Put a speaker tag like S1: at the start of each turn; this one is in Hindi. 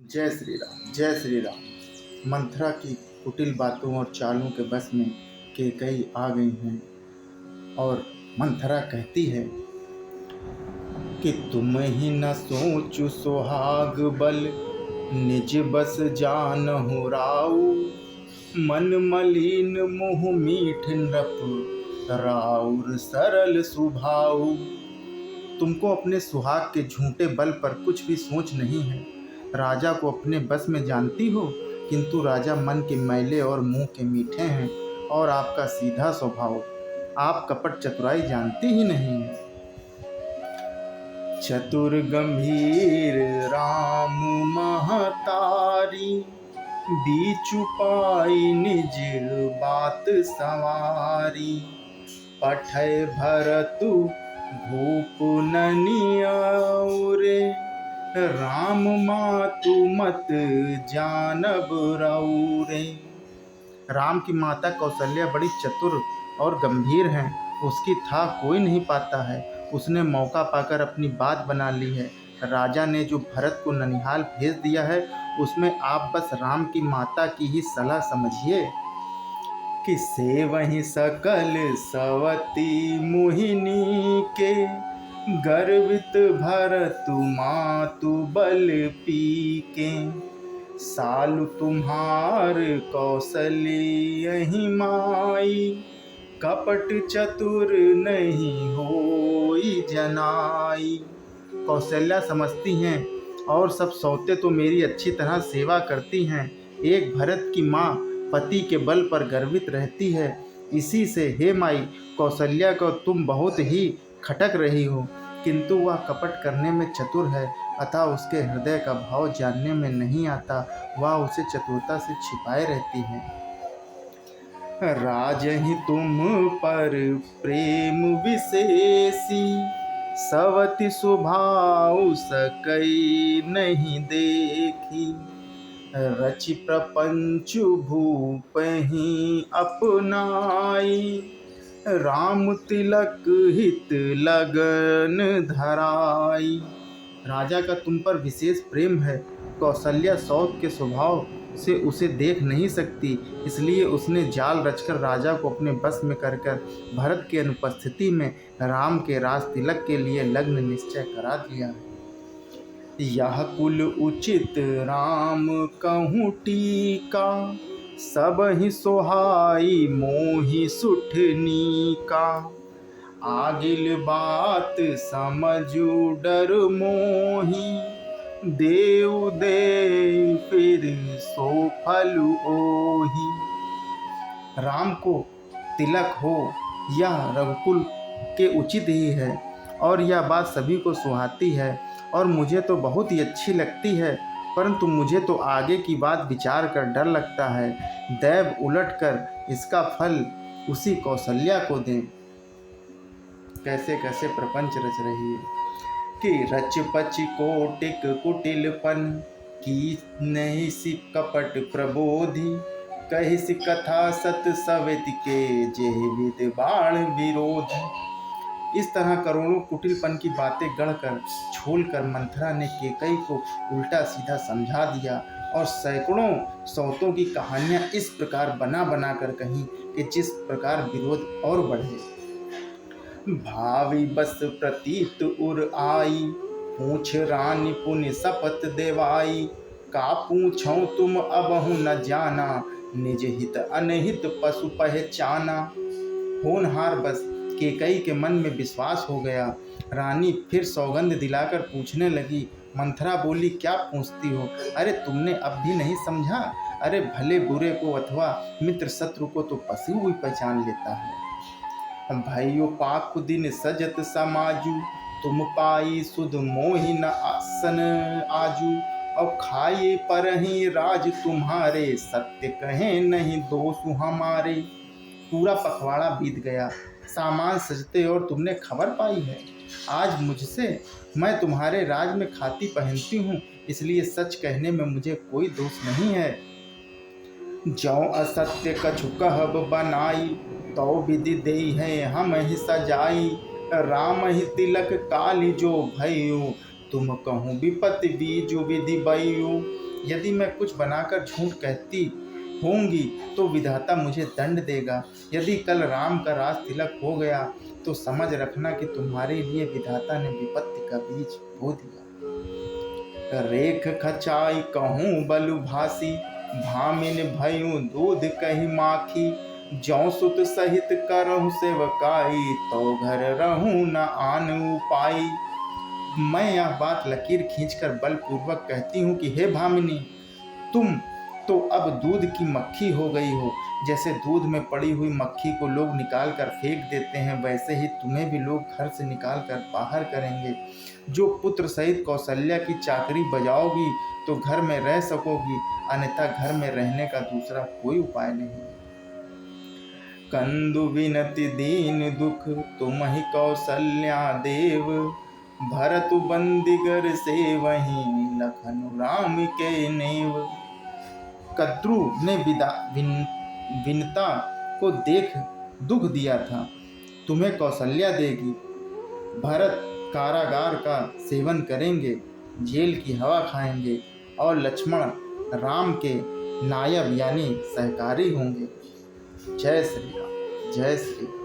S1: जय श्री राम, जय श्री राम। मंथरा की कुटिल बातों और चालों के बस में कैकई आ गई हैं और मंथरा कहती है कि तुम ही न सोचु सुहाग बल, निज बस जानहु राऊ। मन मलिन मुँह मीठ नृप, राउर सरल सुभाऊ। तुमको अपने सुहाग के झूठे बल पर कुछ भी सोच नहीं है। राजा को अपने बस में जानती हो, किंतु राजा मन के मैले और मुंह के मीठे हैं और आपका सीधा स्वभाव। आप कपट चतुराई जानती ही नहीं है। चतुर गंभीर राम महतारी, बीचु पाई निज बात सवारी। पठय भरतु भूप ननियाउरे, राम मातु मत जानब रउरे। राम की माता कौशल्या बड़ी चतुर और गंभीर हैं, उसकी था कोई नहीं पाता है। उसने मौका पाकर अपनी बात बना ली है। राजा ने जो भरत को ननिहाल भेज दिया है, उसमें आप बस राम की माता की ही सलाह समझिए कि से वहीं सकल सवती मोहिनी के, गर्वित भरतु मातु बल पीके। सालु तुम्हार कौशल्यहि माई, कपट चतुर नहीं होई जनाई। कौशल्या समझती हैं और सब सौते तो मेरी अच्छी तरह सेवा करती हैं। एक भरत की माँ पति के बल पर गर्वित रहती है। इसी से हे माई, कौशल्या को तुम बहुत ही खटक रही हो, किंतु वह कपट करने में चतुर है, अतः उसके हृदय का भाव जानने में नहीं आता। वह उसे चतुरता से छिपाए रहती है। राजहि तुम पर प्रेम विशेषी, सवति स्वभाव सकई नहीं देखी। रचि प्रपंच भूपहि अपनाई, राम तिलक हित लगन धराई। राजा का तुम पर विशेष प्रेम है। कौशल्या सौत के स्वभाव से उसे देख नहीं सकती, इसलिए उसने जाल रचकर राजा को अपने बस में कर भरत की अनुपस्थिति में राम के राज तिलक के लिए लग्न निश्चय करा दिया है। यह कुल उचित राम कहूँ टीका, सब ही सोहाई मोहि सुठनी का। आगिल बात समझू डर मोही, देव दे फिर सो फल ओही। राम को तिलक हो यह रघुकुल के उचित ही है और यह बात सभी को सुहाती है और मुझे तो बहुत ही अच्छी लगती है, परंतु मुझे तो आगे की बात विचार कर डर लगता है। दैव उलटकर इसका फल उसी कौशल्या को दें। कैसे कैसे प्रपंच रच रही है कि रच पच कोटिक कुटिलपन, की नहीं सी कपट प्रबोधि। कही सी कथा सत सवित के, जेह विद बाण विरोध। इस तरह करोड़ों कुटिलपन की बातें गढ़कर छोलकर मंथरा ने कैकई को उल्टा सीधा समझा दिया और सैकड़ों सौतों की कहानियां इस प्रकार बना बना कर कहीं कि जिस प्रकार विरोध और बढ़े। भावी बस प्रतीत उर आई, पूछ रानी पुनि शपथ देवाई। का पूछो तुम अबहु न जाना, निज हित अनहित पशु पहचाना। होनहार बस कैकई के मन में विश्वास हो गया। रानी फिर सौगंध दिलाकर पूछने लगी। मंथरा बोली, क्या पूछती हो? अरे तुमने अब भी नहीं समझा? अरे भले बुरे को अथवा मित्र शत्रु को तो पशु ही पहचान लेता है। भाइयों पाक दिन सजत समाजू, तुम पाई सुध मोहि न आसन आजू। और खाए पर ही राज तुम्हारे, सत्य कहें नहीं दोष हमारे। पूरा पखवाड़ा बीत गया, सामान सजते और तुमने खबर पाई है। आज मुझसे मैं तुम्हारे राज में खाती पहनती हूँ, इसलिए सच कहने में मुझे कोई दोष नहीं है। जौ असत्य कछु कहब बनाई, तो विधि देई है हम ही सजाई। राम ही तिलक काली जो भयु, तुम कहूँ विपत्ति बीजु विधि बयु। यदि मैं कुछ बनाकर झूठ कहती होंगी तो विधाता मुझे दंड देगा। यदि कल राम का राज तिलक हो गया तो समझ रखना कि तुम्हारे लिए विधाता ने विपत्ति का बीज बो दिया। रेख खचाई कहूँ बलु भासी, भामिन भयूं दूध कही माखी। जौ सुत सहित करहु सेवकाई, तो घर रहूं न आन उपाई। मैं यह बात लकीर खींचकर बलपूर्वक कहती हूँ कि हे भामिनी, तुम तो अब दूध की मक्खी हो गई हो। जैसे दूध में पड़ी हुई मक्खी को लोग निकाल कर फेंक देते हैं, वैसे ही तुम्हें भी लोग घर से निकाल कर बाहर करेंगे। जो पुत्र सहित कौशल्या की चाकरी बजाओगी तो घर में रह सकोगी, अन्यथा घर में रहने का दूसरा कोई उपाय नहीं। कंदु विनति दीन दुख, तुम ही कौशल्या देव। भरतु बंदिगर से वहीं, लखन राम के नेव। कद्रु ने विनता को देख दुख दिया था, तुम्हें कौशल्या देगी। भरत कारागार का सेवन करेंगे, जेल की हवा खाएंगे, और लक्ष्मण राम के नायब यानी सहकारी होंगे। जय श्री राम, जय श्री राम।